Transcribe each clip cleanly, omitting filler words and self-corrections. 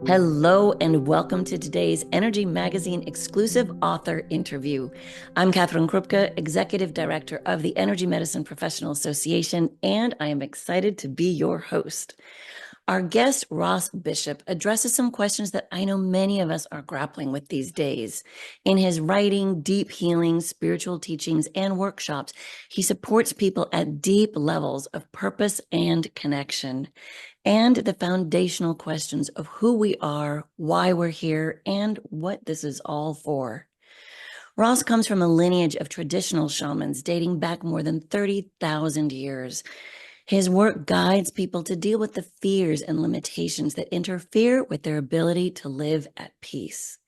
Hello and welcome to today's Energy Magazine exclusive author interview. I'm Katherine Krupka, Executive Director of the Energy Medicine Professional Association, and I am excited to be your host. Our guest, Ross Bishop, addresses some questions that I know many of us are grappling with these days. In his writing, deep healing, spiritual teachings, and workshops, he supports people at deep levels of purpose and connection, and the foundational questions of who we are, why we're here, and what this is all for. Ross comes from a lineage of traditional shamans dating back more than 30,000 years. His work guides people to deal with the fears and limitations that interfere with their ability to live at peace.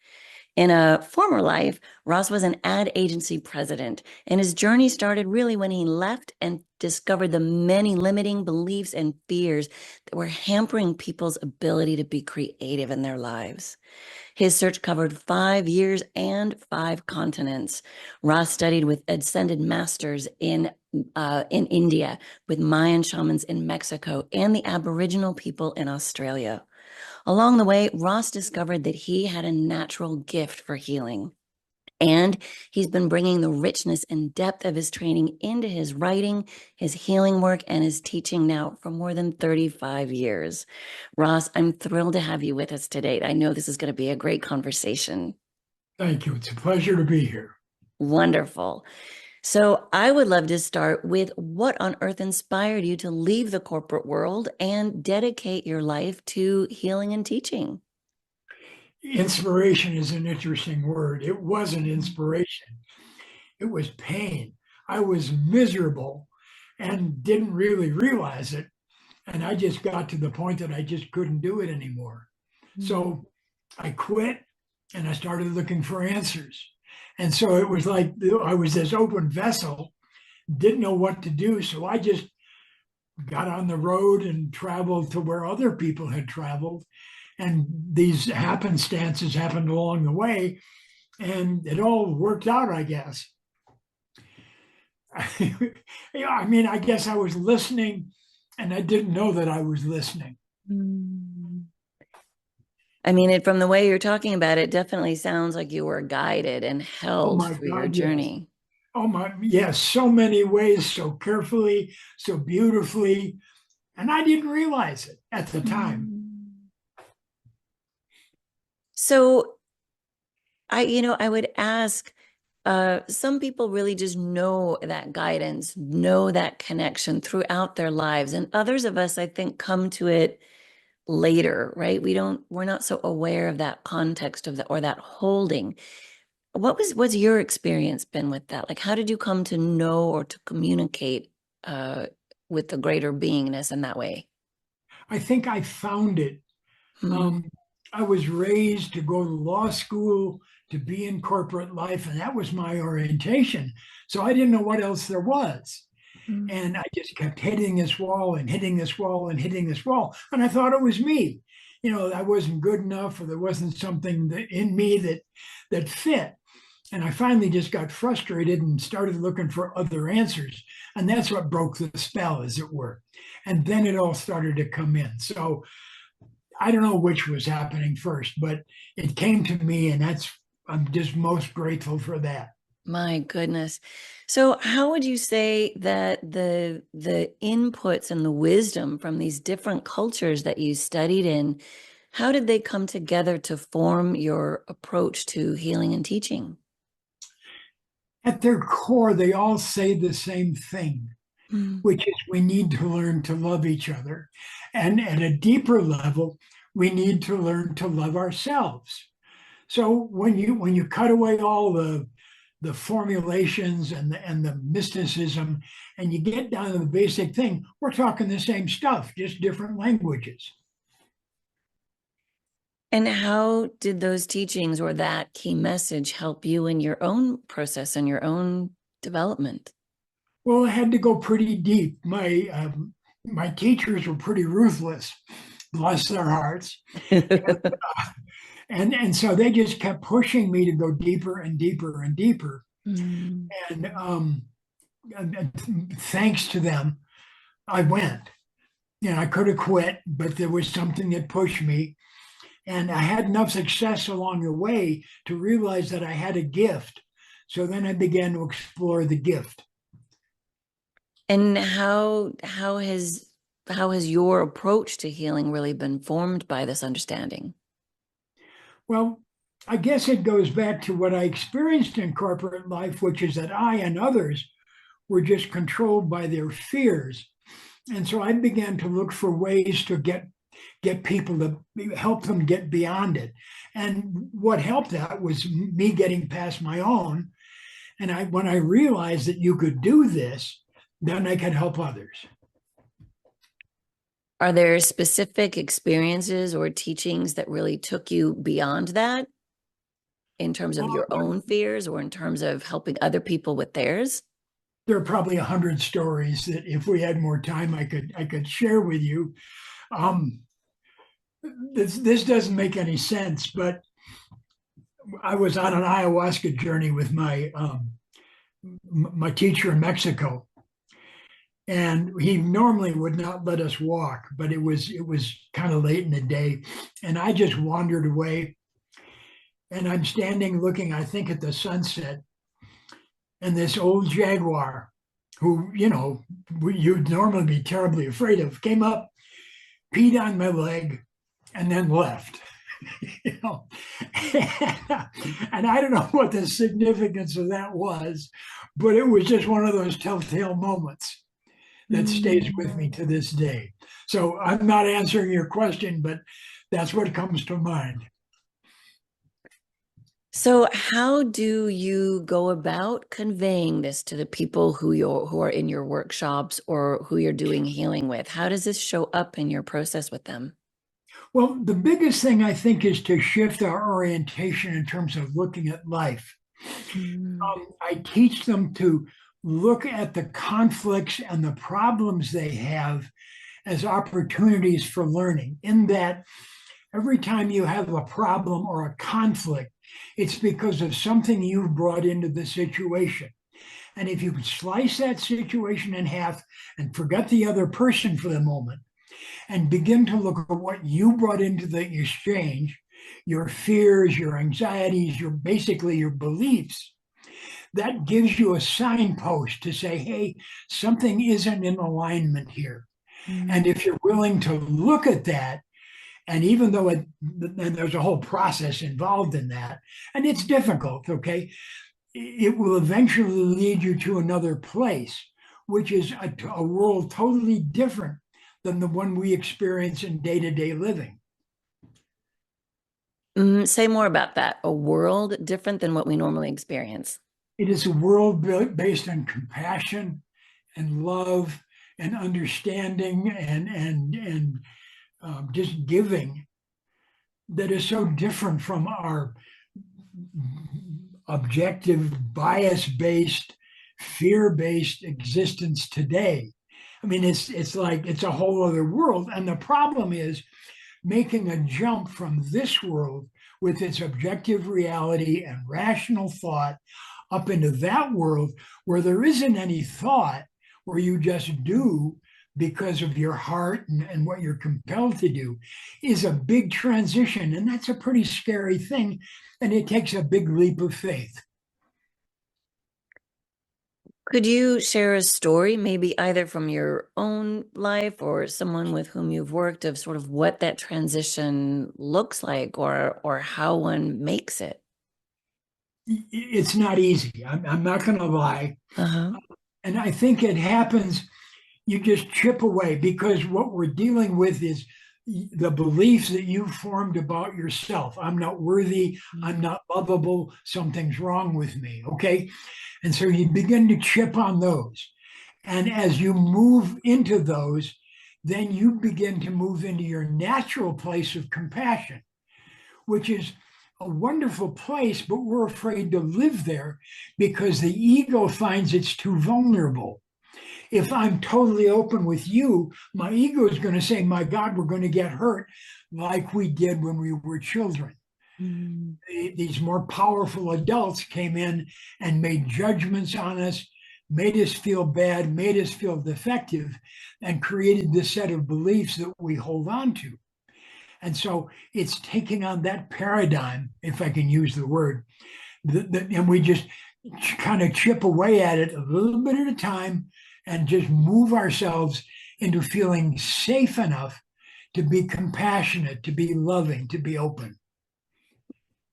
In a former life, Ross was an ad agency president, and his journey started really when he left and discovered the many limiting beliefs and fears that were hampering people's ability to be creative in their lives. His search covered 5 years and 5 continents. Ross studied with ascended masters in India, with Mayan shamans in Mexico, and the Aboriginal people in Australia. Along the way, Ross discovered that he had a natural gift for healing. And he's been bringing the richness and depth of his training into his writing, his healing work, and his teaching now for more than 35 years. Ross, I'm thrilled to have you with us today. I know this is going to be a great conversation. Thank you. It's a pleasure to be here. Wonderful. So I would love to start with what on earth inspired you to leave the corporate world and dedicate your life to healing and teaching? Inspiration is an interesting word. It wasn't inspiration, it was pain. I was miserable and didn't really realize it. And I just got to the point that I just couldn't do it anymore. So I quit and I started looking for answers. And so it was like I was this open vessel, didn't know what to do. So I just got on the road and traveled to where other people had traveled. And these happenstances happened along the way, and it all worked out, I guess. I mean, I guess I was listening and I didn't know that I was listening. I mean, from the way you're talking about it, definitely sounds like you were guided and Oh held my through your God, yes. journey. Oh my, yes, so many ways, so carefully, so beautifully. And I didn't realize it at the time. So I would ask, some people really just know that guidance, know that connection throughout their lives. And others of us, I think, come to it later, right? We're not so aware of that context of that or that holding. What's your experience been with that? Like, how did you come to know or to communicate with the greater beingness in that way? I think I found it. Hmm. Um, I was raised to go to law school, to be in corporate life, and that was my orientation. So I didn't know what else there was. And I just kept hitting this wall and hitting this wall and hitting this wall. And I thought it was me. I wasn't good enough, or there wasn't something in me that fit. And I finally just got frustrated and started looking for other answers. And that's what broke the spell, as it were. And then it all started to come in. So I don't know which was happening first, but it came to me, and I'm just most grateful for that. My goodness. So how would you say that the inputs and the wisdom from these different cultures that you studied in, how did they come together to form your approach to healing and teaching? At their core, they all say the same thing, Mm. which is we need to learn to love each other. And at a deeper level, we need to learn to love ourselves. So when you cut away all the formulations and the mysticism, and you get down to the basic thing, we're talking the same stuff, just different languages. And how did those teachings or that key message help you in your own process and your own development? Well, I had to go pretty deep. My teachers were pretty ruthless, bless their hearts, and so they just kept pushing me to go deeper and deeper and deeper. Mm. And thanks to them, I went. I could have quit, but there was something that pushed me. And I had enough success along the way to realize that I had a gift. So then I began to explore the gift. And how has your approach to healing really been formed by this understanding? Well, I guess it goes back to what I experienced in corporate life, which is that I and others were just controlled by their fears. And so I began to look for ways to get people to help them get beyond it. And what helped that was me getting past my own. And when I realized that you could do this, then I could help others. Are there specific experiences or teachings that really took you beyond that in terms of your own fears or in terms of helping other people with theirs? There are probably 100 stories that if we had more time, I could share with you. This doesn't make any sense, but I was on an ayahuasca journey with my teacher in Mexico, and he normally would not let us walk, but it was kind of late in the day, and I just wandered away, and I'm standing looking, I think, at the sunset, and this old jaguar, who you'd normally be terribly afraid of, came up, peed on my leg, and then left. And I don't know what the significance of that was, but it was just one of those telltale moments that stays with me to this day. So I'm not answering your question, but that's what comes to mind. So how do you go about conveying this to the people who are in your workshops or who you're doing healing with? How does this show up in your process with them? Well, the biggest thing I think is to shift our orientation in terms of looking at life. I teach them to look at the conflicts and the problems they have as opportunities for learning, in that every time you have a problem or a conflict, it's because of something you've brought into the situation. And if you can slice that situation in half and forget the other person for the moment and begin to look at what you brought into the exchange, your fears, your anxieties, basically your beliefs, that gives you a signpost to say, hey, something isn't in alignment here. And if you're willing to look at that, and even though and there's a whole process involved in that, and it's difficult, okay, it will eventually lead you to another place, which is a world totally different than the one we experience in day-to-day living. Say more about that. A world different than what we normally experience. It is a world based on compassion and love and understanding and just giving, that is so different from our objective, bias-based, fear-based existence today. I mean, it's like it's a whole other world. And the problem is making a jump from this world with its objective reality and rational thought up into that world where there isn't any thought, where you just do because of your heart and what you're compelled to do, is a big transition. And that's a pretty scary thing. And it takes a big leap of faith. Could you share a story, maybe either from your own life or someone with whom you've worked, of sort of what that transition looks like or how one makes it? It's not easy. I'm not going to lie. And I think it happens, you just chip away, because what we're dealing with is the beliefs that you've formed about yourself. I'm not worthy. I'm not lovable. Something's wrong with me. Okay. And so you begin to chip on those. And as you move into those, then you begin to move into your natural place of compassion, which is a wonderful place, but we're afraid to live there because the ego finds it's too vulnerable. If I'm totally open with you, my ego is going to say, my God, we're going to get hurt like we did when we were children. These more powerful adults came in and made judgments on us, made us feel bad, made us feel defective, and created this set of beliefs that we hold on to. And so it's taking on that paradigm, if I can use the word, and we just kind of chip away at it a little bit at a time and just move ourselves into feeling safe enough to be compassionate, to be loving, to be open.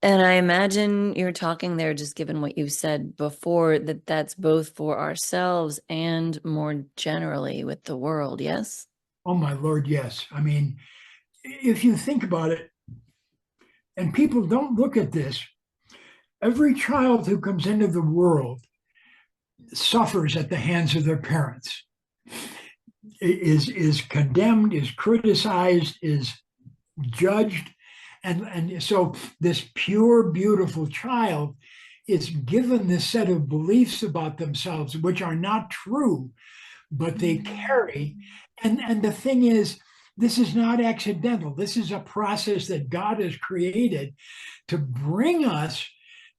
And I imagine you're talking there, just given what you said before, that that's both for ourselves and more generally with the world, yes? Oh, my Lord, yes. I mean, if you think about it, and people don't look at this, every child who comes into the world suffers at the hands of their parents, is condemned, is criticized, is judged. And so this pure, beautiful child is given this set of beliefs about themselves, which are not true, but they carry. And the thing is, this is not accidental. This is a process that God has created to bring us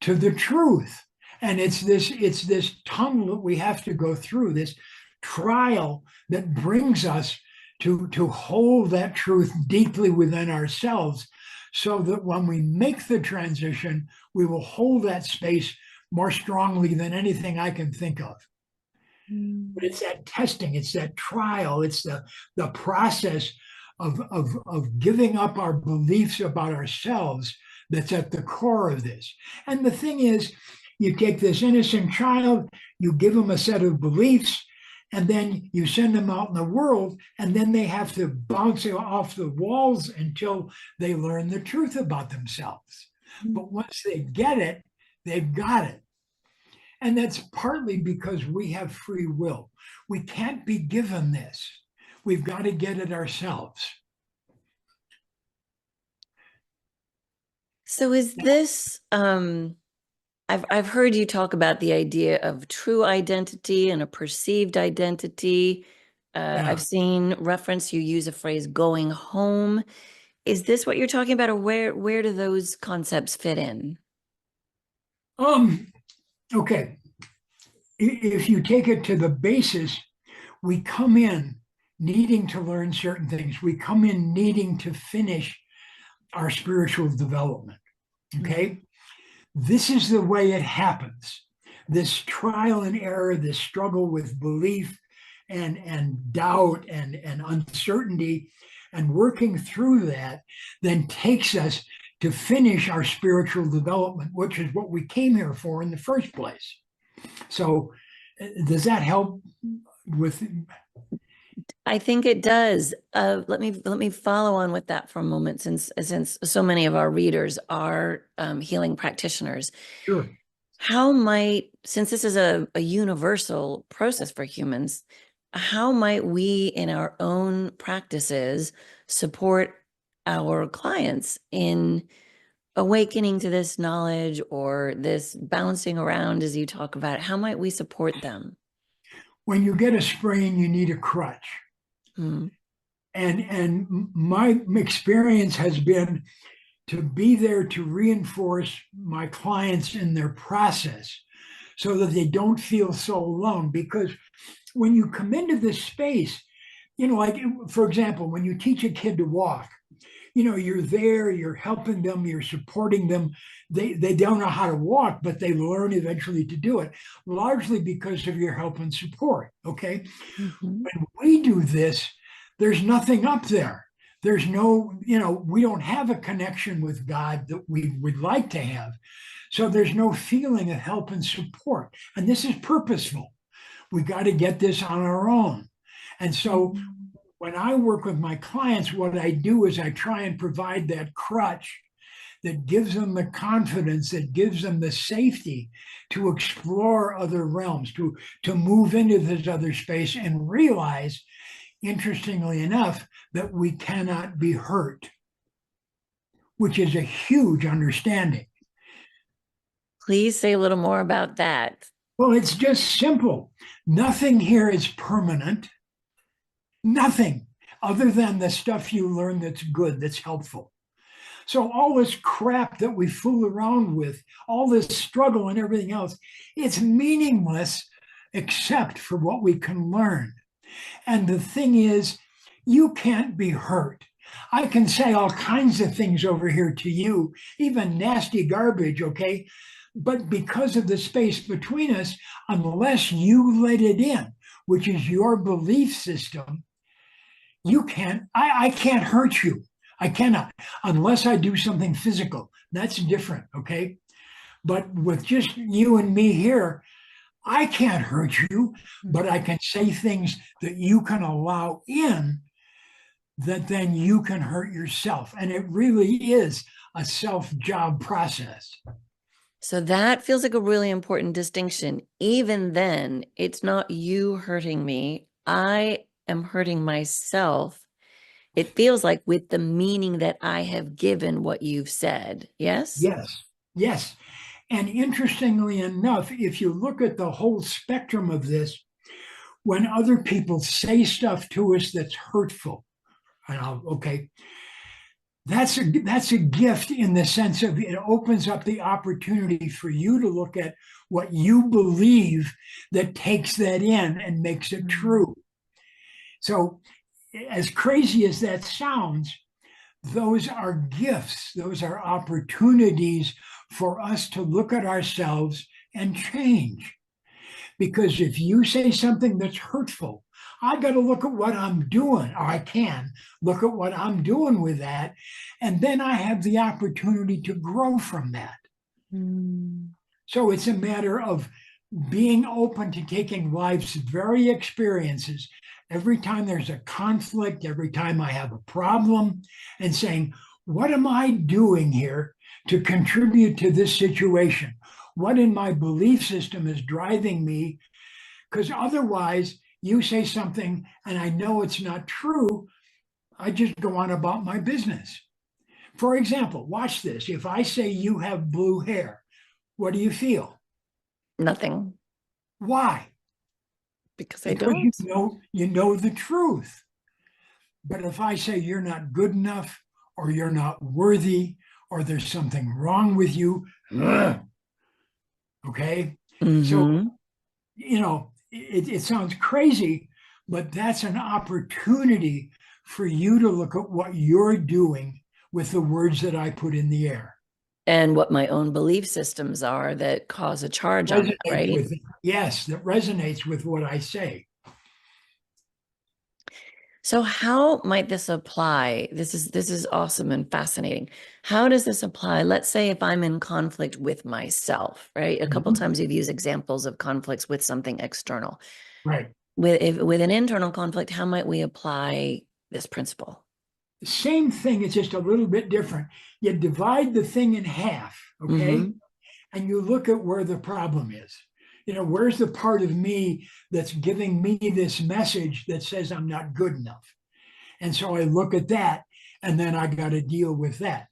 to the truth. And it's this tunnel that we have to go through, this trial that brings us to hold that truth deeply within ourselves, so that when we make the transition, we will hold that space more strongly than anything I can think of. But it's that testing, it's that trial, it's the process of giving up our beliefs about ourselves that's at the core of this. And the thing is, you take this innocent child, you give them a set of beliefs, and then you send them out in the world, and then they have to bounce off the walls until they learn the truth about themselves. But once they get it, they've got it. And that's partly because we have free will. We can't be given this. We've got to get it ourselves. So is this, I've heard you talk about the idea of true identity and a perceived identity. Yeah. I've seen reference, you use a phrase, going home. Is this what you're talking about, or where do those concepts fit in? Okay. If you take it to the basis, we come in needing to learn certain things. We come in needing to finish our spiritual development. Okay. This is the way it happens. This trial and error, this struggle with belief and doubt and uncertainty, and working through that then takes us to finish our spiritual development, which is what we came here for in the first place. So does that help with? I think it does. Let me follow on with that for a moment, since so many of our readers are healing practitioners. Sure. How might, since this is a universal process for humans, how might we in our own practices support our clients in awakening to this knowledge, or this bouncing around as you talk about it? How might we support them? When you get a sprain, you need a crutch. Hmm. And my experience has been to be there to reinforce my clients in their process so that they don't feel so alone. Because when you come into this space, like, for example, when you teach a kid to walk, you're there, you're helping them, you're supporting them. They don't know how to walk, but they learn eventually to do it, largely because of your help and support. Okay. Mm-hmm. When we do this, there's nothing up there. There's no, we don't have a connection with God that we would like to have. So there's no feeling of help and support. And this is purposeful. We got to get this on our own. And so when I work with my clients, what I do is I try and provide that crutch that gives them the confidence, that gives them the safety to explore other realms, to move into this other space and realize, interestingly enough, that we cannot be hurt, which is a huge understanding. Please say a little more about that. Well, it's just simple. Nothing here is permanent. Nothing other than the stuff you learn that's good, that's helpful. So all this crap that we fool around with, all this struggle and everything else, it's meaningless except for what we can learn. And the thing is, you can't be hurt. I can say all kinds of things over here to you, even nasty garbage, okay? But because of the space between us, unless you let it in, which is your belief system, you can't, I can't hurt you. I cannot, unless I do something physical. That's different, okay? But with just you and me here, I can't hurt you, but I can say things that you can allow in that then you can hurt yourself. And it really is a self-job process. So that feels like a really important distinction. Even then, it's not you hurting me. I am hurting myself. It feels like with the meaning that I have given what you've said. Yes? Yes, yes. And interestingly enough, if you look at the whole spectrum of this, when other people say stuff to us that's hurtful, and okay, that's a gift in the sense of it opens up the opportunity for you to look at what you believe that takes that in and makes it true. So, as crazy as that sounds, those are gifts, those are opportunities for us to look at ourselves and change. Because if you say something that's hurtful, I got to look at what I'm doing, or I can look at what I'm doing with that. And then I have the opportunity to grow from that. So it's a matter of being open to taking life's very experiences. Every time there's a conflict, every time I have a problem, and saying, what am I doing here to contribute to this situation? What in my belief system is driving me? Because otherwise, you say something and I know it's not true, I just go on about my business. For example, watch this. If I say you have blue hair, what do you feel? Nothing. Why? Because I don't. You know the truth. But if I say you're not good enough, or you're not worthy, or there's something wrong with you, okay? So, it sounds crazy, but that's an opportunity for you to look at what you're doing with the words that I put in the air. And what my own belief systems are that cause a charge on it, right? Yes, that resonates with what I say. So how might this apply? This is awesome and fascinating. How does this apply? Let's say if I'm in conflict with myself, right? A couple times you've used examples of conflicts with something external. Right. With an internal conflict, how might we apply this principle? Same thing, it's just a little bit different. You divide the thing in half, okay? And you look at where the problem is. Where's the part of me that's giving me this message that says I'm not good enough? And so I look at that, and then I got to deal with that.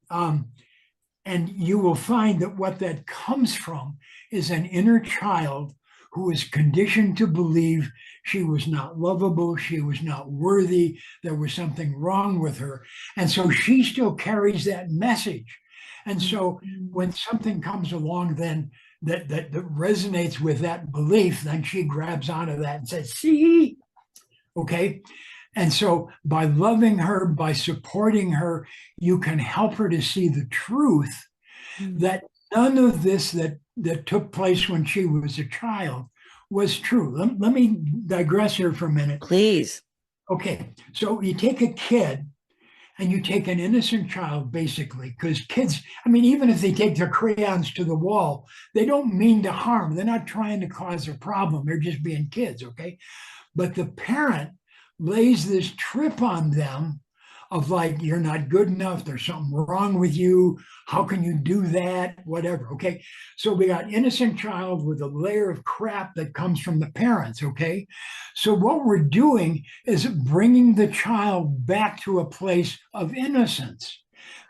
And you will find that what that comes from is an inner child who is conditioned to believe she was not lovable, she was not worthy, there was something wrong with her. And so she still carries that message. And so when something comes along then that resonates with that belief, then she grabs onto that and says, see, okay? And so by loving her, by supporting her, you can help her to see the truth that none of this that took place when she was a child was true. Let me digress here for a minute. Please. Okay, so you take a kid and you take an innocent child, basically, because kids, even if they take their crayons to the wall, they don't mean to harm. They're not trying to cause a problem. They're just being kids, okay? But the parent lays this trip on them of like, you're not good enough, there's something wrong with you, how can you do that, whatever, okay? So we got innocent child with a layer of crap that comes from the parents, okay? So what we're doing is bringing the child back to a place of innocence,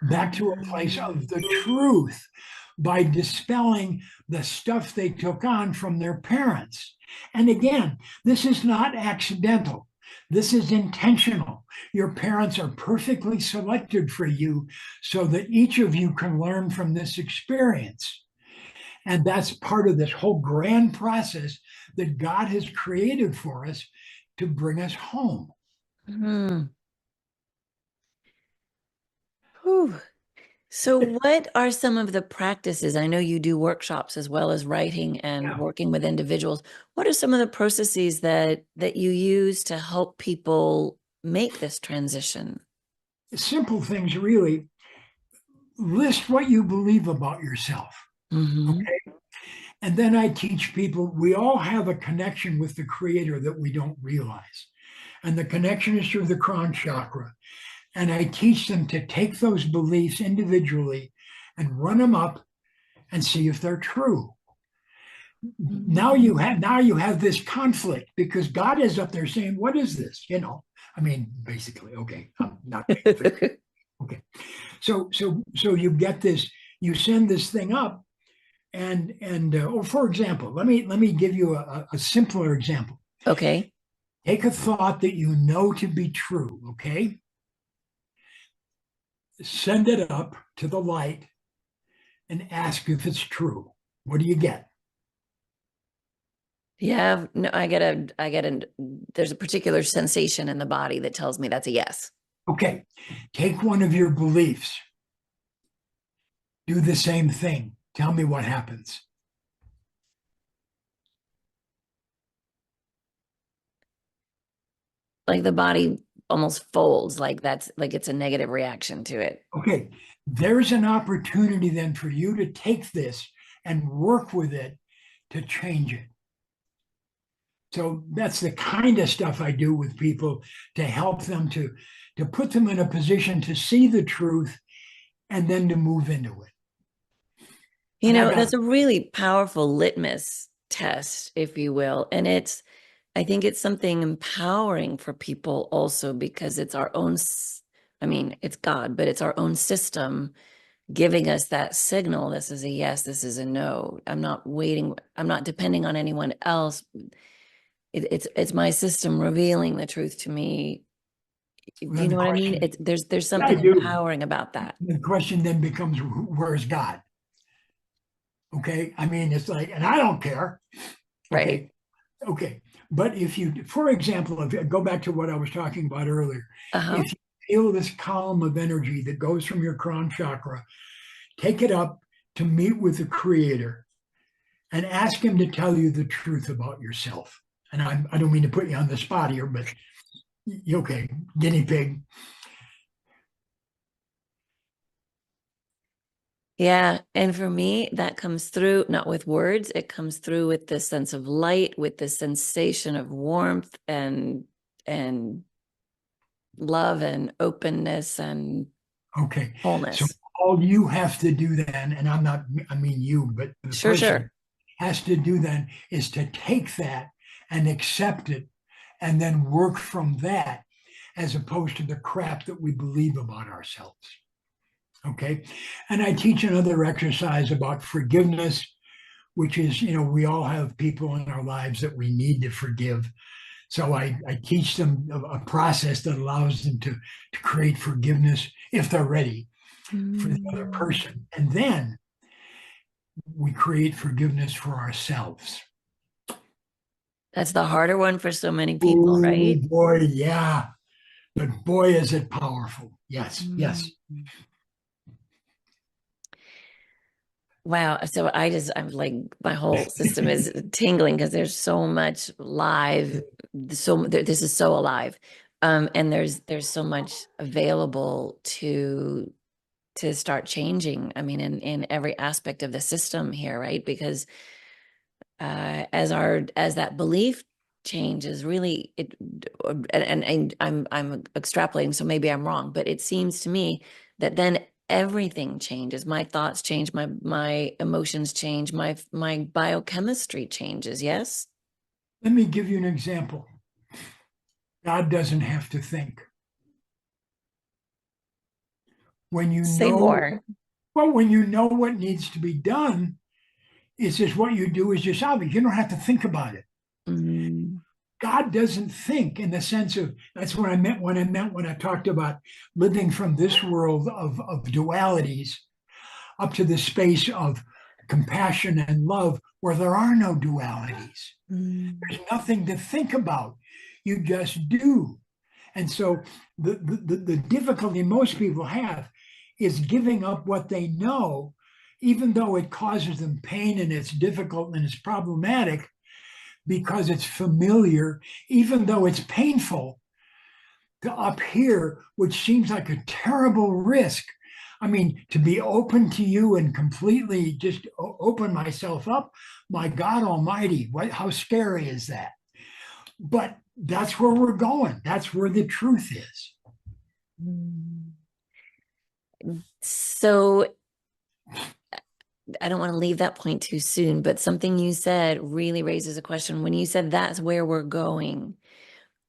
back to a place of the truth, by dispelling the stuff they took on from their parents. And again, this is not accidental. This is intentional. Your parents are perfectly selected for you so that each of you can learn from this experience. And that's part of this whole grand process that God has created for us to bring us home. Whew. So what are some of the practices? I know you do workshops as well as writing and Yeah. working with individuals. What are some of the processes that you use to help people make this transition? Simple things, really. List what you believe about yourself. Mm-hmm. Okay. And then I teach people we all have a connection with the creator that we don't realize. And the connection is through the crown chakra. And I teach them to take those beliefs individually and run them up and see if they're true. Now you have this conflict because God is up there saying, "What is this?" I mean, basically, okay, I'm not okay. So you get this, you send this thing up, or for example, let me give you a simpler example. Okay. Take a thought that you know to be true, okay? Send it up to the light and ask if it's true. What do you get? Yeah, no, there's a particular sensation in the body that tells me that's a yes. Okay, take one of your beliefs, do the same thing. Tell me what happens. Like the body almost folds, like that's like it's a negative reaction to it. Okay, there's an opportunity then for you to take this and work with it to change it. So that's the kind of stuff I do with people to help them to put them in a position to see the truth and then to move into it. You And I know, got that's a really powerful litmus test, if you will. And I think it's something empowering for people also because it's our own, I mean, it's God, but it's our own system giving us that signal. This is a yes, this is a no. I'm not waiting, I'm not depending on anyone else. It's my system revealing the truth to me. Do you then the know what I mean? question. There's Yeah, I something do. empowering about that. The question then becomes, where's God? Okay, I mean, it's like, and I don't care. Right. Okay, okay. But if you, for example, if you go back to what I was talking about earlier, Uh-huh. if you feel this column of energy that goes from your crown chakra, take it up to meet with the creator and ask him to tell you the truth about yourself. And I don't mean to put you on the spot here, but okay, guinea pig. Yeah. And for me, that comes through not with words, it comes through with this sense of light, with this sensation of warmth and love and openness and Okay, so wholeness. all you have to do then, and I'm not, I mean you, but the Sure, person sure. has to do then is to take that and accept it and then work from that as opposed to the crap that we believe about ourselves. Okay. And I teach another exercise about forgiveness, which is, we all have people in our lives that we need to forgive. So I teach them a process that allows them to create forgiveness if they're ready for the other Mm. person. And then we create forgiveness for ourselves. That's the harder one for so many people, Oh right? boy, yeah. But boy, is it powerful. Yes, Mm. yes. Wow. So I'm like, my whole system is tingling because there's so much live. This is so alive. And there's so much available to start changing. I mean, in every aspect of the system here, right? Because as that belief changes, really and I'm extrapolating, so maybe I'm wrong, but it seems to me that then everything changes. My thoughts change, my emotions change, my biochemistry changes. Yes. Let me give you an example. God doesn't have to think. When you Say know, more. well, when you know what needs to be done, it's just what you do is just obvious. You don't have to think about it. Mm. God doesn't think in the sense of that's what I meant when I talked about living from this world of dualities up to the space of compassion and love where there are no dualities. Mm. There's nothing to think about. You just do. And so the difficulty most people have is giving up what they know, even though it causes them pain and it's difficult and it's problematic, because it's familiar, even though it's painful, to up here, which seems like a terrible risk. I mean, to be open to you and completely just open myself up, my God Almighty, how scary is that? But that's where we're going. That's where the truth is. So I don't want to leave that point too soon, but something you said really raises a question. When you said that's where we're going,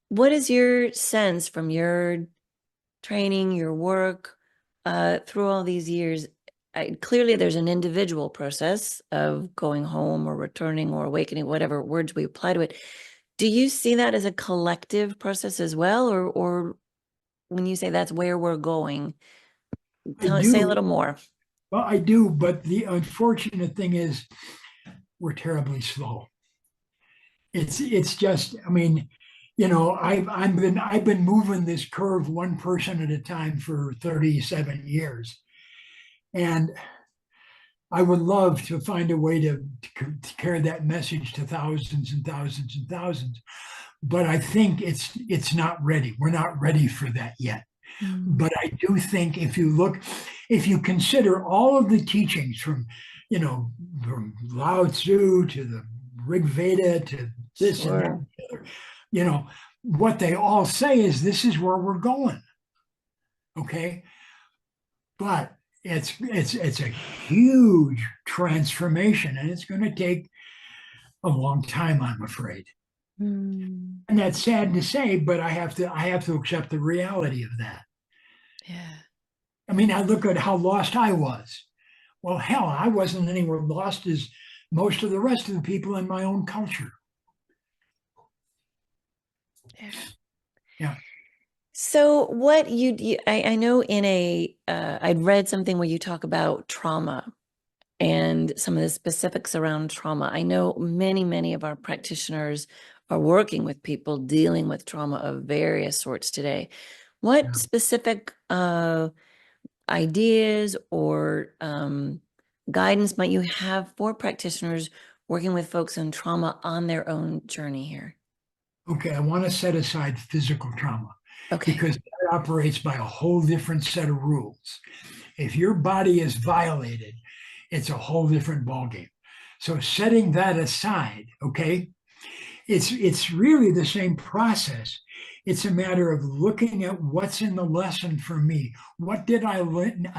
what is your sense from your training, your work, through all these years? Clearly, there's an individual process of going home or returning or awakening, whatever words we apply to it. Do you see that as a collective process as well? Or when you say that's where we're going, say a little more. Well, I do, but the unfortunate thing is we're terribly slow. It's just, I mean, you know, I've been moving this curve one person at a time for 37 years. And I would love to find a way to carry that message to thousands and thousands and thousands. But I think it's not ready. We're not ready for that yet. But I do think if you consider all of the teachings from Lao Tzu to the Rig Veda to this and that, what they all say is this is where we're going. Okay. But it's a huge transformation, and it's going to take a long time, I'm afraid. And that's sad to say, but I have to accept the reality of that. Yeah. I mean, I look at how lost I was. Well, hell, I wasn't anywhere lost as most of the rest of the people in my own culture. Yeah. Yeah. So what I know I'd read something where you talk about trauma and some of the specifics around trauma. I know many of our practitioners are working with people dealing with trauma of various sorts today. What specific ideas or guidance might you have for practitioners working with folks in trauma on their own journey here? Okay, I want to set aside physical trauma. Okay. Because that operates by a whole different set of rules. If your body is violated, it's a whole different ballgame. So setting that aside, okay, it's really the same process. It's a matter of looking at what's in the lesson for me. What did I learn?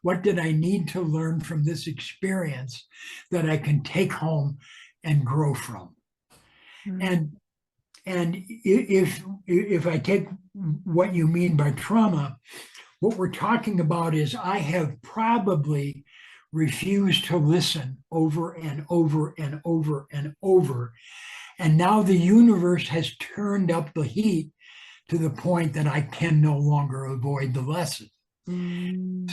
What did I need to learn from this experience that I can take home and grow from? And if I take what you mean by trauma, what we're talking about is I have probably refused to listen over and over and over and over. And now the universe has turned up the heat to the point that I can no longer avoid the lesson.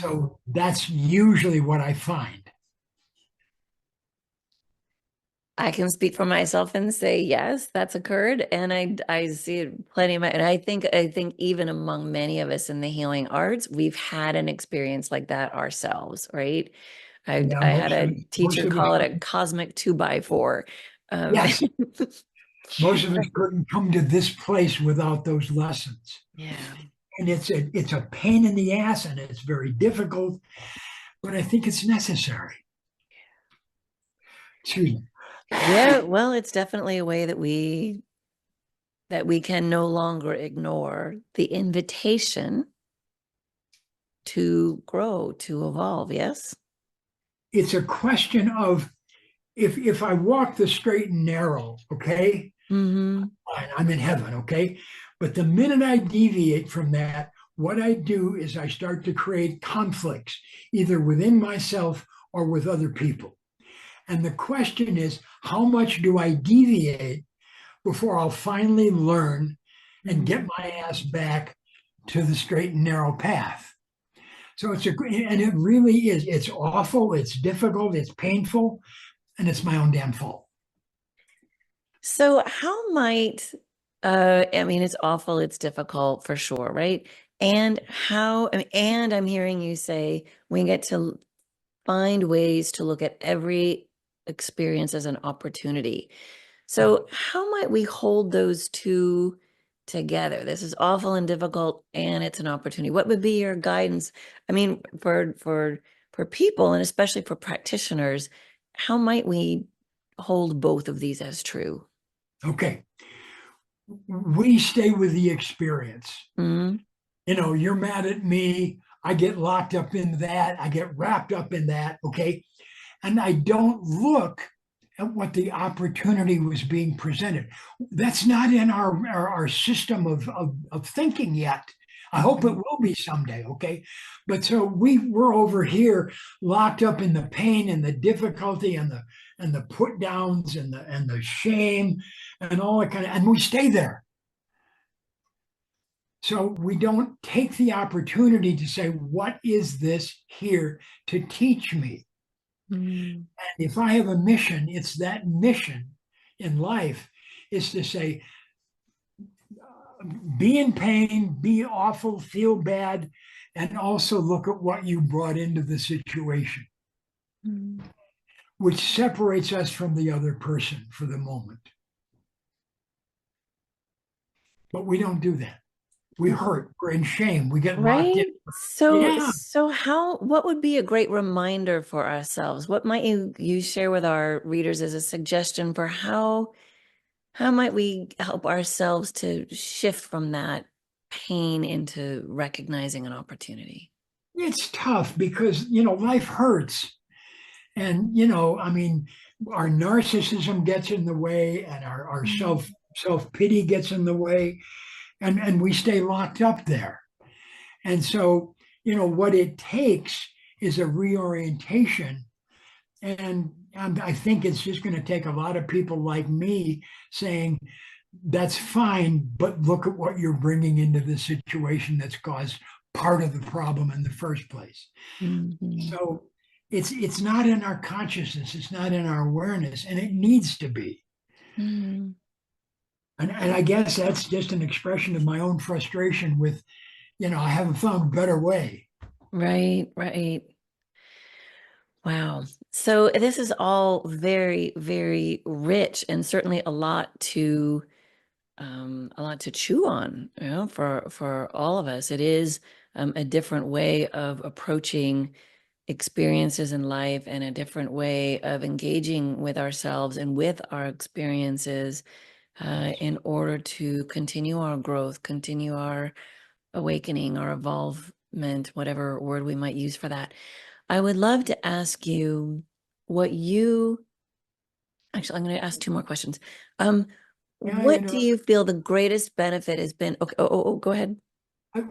So that's usually what I find. I can speak for myself and say, yes, that's occurred. And I see it plenty of and I think even among many of us in the healing arts, we've had an experience like that ourselves, right? I had a teacher call it a cosmic 2x4. Yes. Most of us couldn't come to this place without those lessons. Yeah. And it's a pain in the ass, and it's very difficult, but I think it's necessary. Excuse me. Yeah, well, it's definitely a way that we can no longer ignore the invitation to grow, to evolve. Yes. It's a question of if I walk the straight and narrow, okay, I'm in heaven, okay. But the minute I deviate from that, what I do is I start to create conflicts, either within myself or with other people. And the question is, how much do I deviate before I'll finally learn and get my ass back to the straight and narrow path? So and it really is, it's awful, it's difficult, it's painful, and it's my own damn fault. So how might, I mean, it's awful, it's difficult for sure, right? And and I'm hearing you say we get to find ways to look at every experience as an opportunity. So how might we hold those two together? This is awful and difficult, and it's an opportunity. What would be your guidance? I mean, for people, and especially for practitioners, how might we hold both of these as true? Okay. We stay with the experience. Mm-hmm. You know, you're mad at me. I get locked up in that. I get wrapped up in that. Okay. And I don't look at what the opportunity was being presented. That's not in our system of thinking yet. I hope it will be someday, okay? But so we're over here locked up in the pain and the difficulty and the put downs and the shame and all that kind of, and we stay there. So we don't take the opportunity to say, what is this here to teach me? Mm-hmm. And if I have a mission, it's that mission in life is to say, be in pain, be awful, feel bad, and also look at what you brought into the situation, Mm-hmm. which separates us from the other person for the moment. But we don't do that. We hurt, we're in shame, we get locked in. Right? So, Yeah. what would be a great reminder for ourselves? What might you share with our readers as a suggestion for how might we help ourselves to shift from that pain into recognizing an opportunity? It's tough because, you know, life hurts. And, you know, I mean, our narcissism gets in the way and our self-pity gets in the way, and we stay locked up there. And so, you know, what it takes is a reorientation. And I think it's just going to take a lot of people like me saying, that's fine, but look at what you're bringing into the situation that's caused part of the problem in the first place. Mm-hmm. So it's not in our consciousness, it's not in our awareness, and it needs to be. Mm-hmm. And I guess that's just an expression of my own frustration with, you know, I haven't found a better way. Right, right. Wow. So this is all very, very rich and certainly a lot to chew on, you know, for all of us. It is a different way of approaching experiences in life and a different way of engaging with ourselves and with our experiences in order to continue our growth, continue our awakening, our evolvement, whatever word we might use for that. I would love to ask you what you actually, I'm going to ask two more questions. Yeah, you What do know, you feel the greatest benefit has been? Okay, go ahead.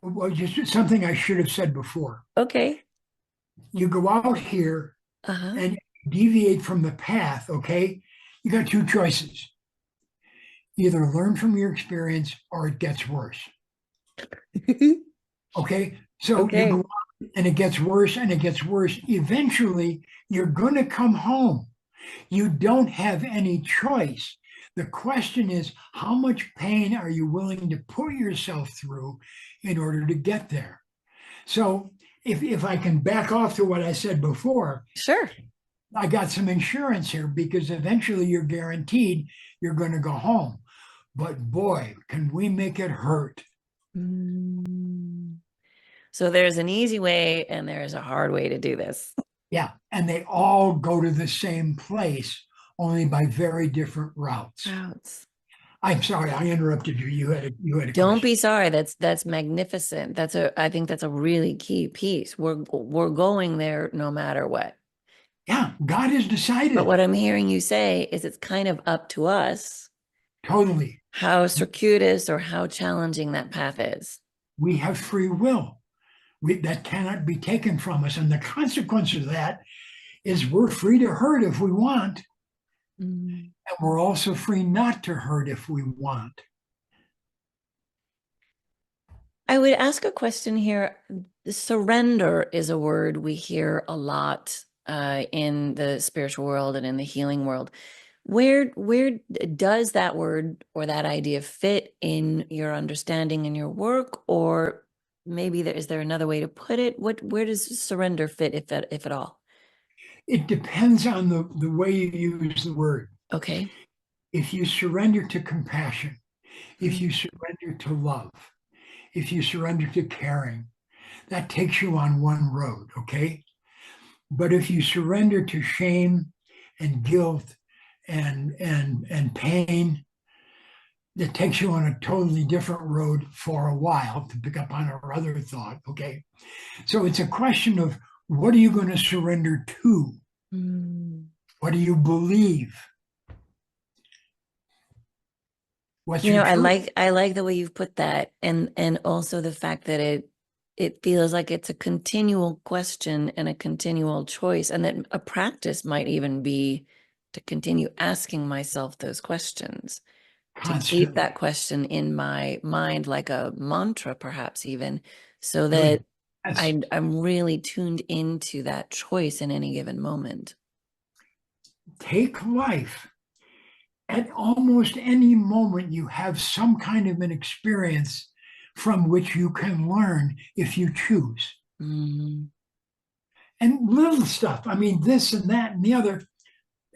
well, just something I should have said before. Okay. You go out here Uh-huh. and deviate from the path, okay? You got two choices. Either learn from your experience or it gets worse. Okay. So you go Okay. on and it gets worse and it gets worse. Eventually, you're going to come home. You don't have any choice. The question is, how much pain are you willing to put yourself through in order to get there? So, if I can back off to what I said before, Sure. I got some insurance here because eventually you're guaranteed you're going to go home. But boy, can we make it hurt. Mm. So there's an easy way and there's a hard way to do this. Yeah. And they all go to the same place, only by very different routes. Routes. I'm sorry, I interrupted you. You had a Don't question. be sorry. That's magnificent. I think that's a really key piece. We're going there no matter what. Yeah, God has But decided what I'm hearing you say is it's kind of up to us totally. how circuitous or how challenging that path is. We have free will. That cannot be taken from us. And the consequence of that is we're free to hurt if we want. Mm. And we're also free not to hurt if we want. I would ask a question here. Surrender is a word we hear a lot in the spiritual world and in the healing world. Where does that word or that idea fit in your understanding in your work, or maybe is there another way to put it? Where does surrender fit, if at all? It depends on the way you use the word. Okay. If you surrender to compassion, if Mm. you surrender to love, if you surrender to caring, that takes you on one road, okay? But if you surrender to shame and guilt and pain, that takes you on a totally different road for a while, to pick up on our other thought, okay? So it's a question of, what are you going to surrender to? Mm. What do you believe? What's You your know, truth? I like the way you've put that, and also the fact that it feels like it's a continual question and a continual choice, and that a practice might even be to continue asking myself those questions, to keep Constantly. that question in my mind like a mantra, perhaps even, so that Good. Yes. I'm really tuned into that choice in any given moment. Take life. At almost any moment, you have some kind of an experience from which you can learn if you choose. Mm. And little stuff. I mean, this and that and the other.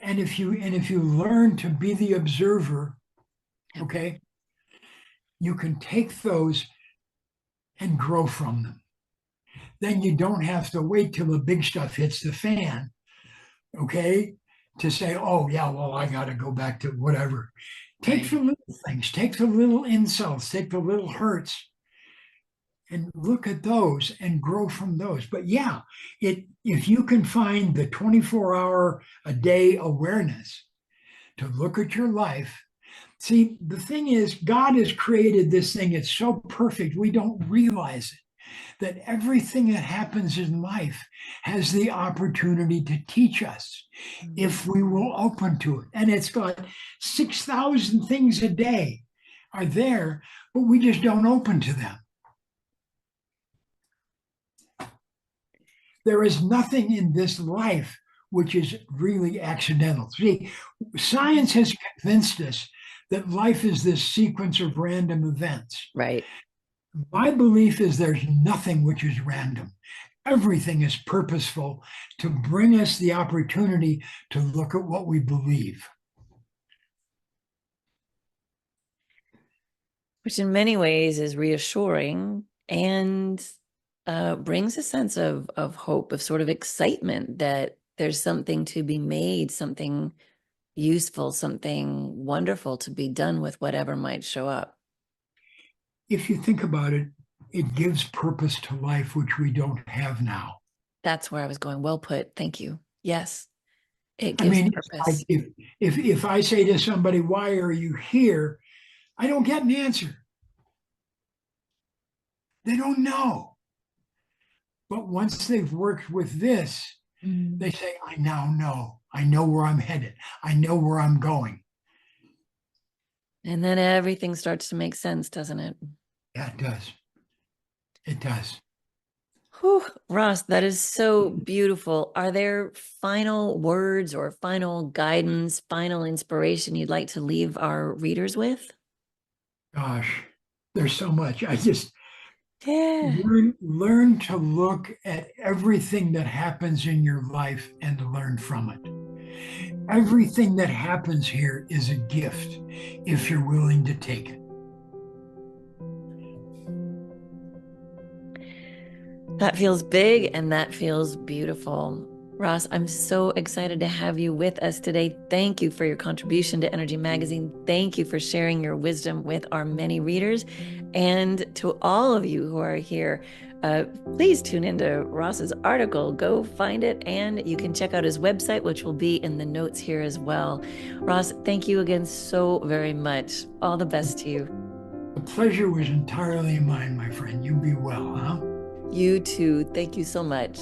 And if you learn to be the observer, Yep. okay, you can take those and grow from them. Then you don't have to wait till the big stuff hits the fan, okay, to say, oh, yeah, well, I got to go back to whatever. Take the Right. little things, take the little insults, take the little hurts, and look at those and grow from those. But yeah, if you can find the 24-hour a day awareness to look at your life. See, the thing is, God has created this thing. It's so perfect, we don't realize it. That everything that happens in life has the opportunity to teach us Mm. if we will open to it. And it's got 6,000 things a day are there, but we just don't open to them. There is nothing in this life which is really accidental. See, science has convinced us that life is this sequence of random events. Right. My belief is there's nothing which is random. Everything is purposeful to bring us the opportunity to look at what we believe. Which in many ways is reassuring and brings a sense of hope, of sort of excitement that there's something to be made, something useful, something wonderful to be done with whatever might show up. If you think about it, it gives purpose to life, which we don't have now. That's where I was going. Well put. Thank you. Yes, it I gives mean, it's like purpose. if I say to somebody, "Why are you here?" I don't get an answer. They don't know. But once they've worked with this, Mm. they say, "I now know. I know where I'm headed. I know where I'm going." And then everything starts to make sense, doesn't it? Yeah, it does. It does. Whew, Ross, that is so beautiful. Are there final words or final guidance, final inspiration you'd like to leave our readers with? Gosh, there's so much. I just Yeah. learn to look at everything that happens in your life and learn from it. Everything that happens here is a gift if you're willing to take it. That feels big and that feels beautiful. Ross, I'm so excited to have you with us today. Thank you for your contribution to Energy Magazine. Thank you for sharing your wisdom with our many readers. And to all of you who are here, please tune into Ross's article. Go find it, and you can check out his website, which will be in the notes here as well. Ross, thank you again so very much. All the best to you. The pleasure was entirely mine, my friend. You be well, huh? You too. Thank you so much.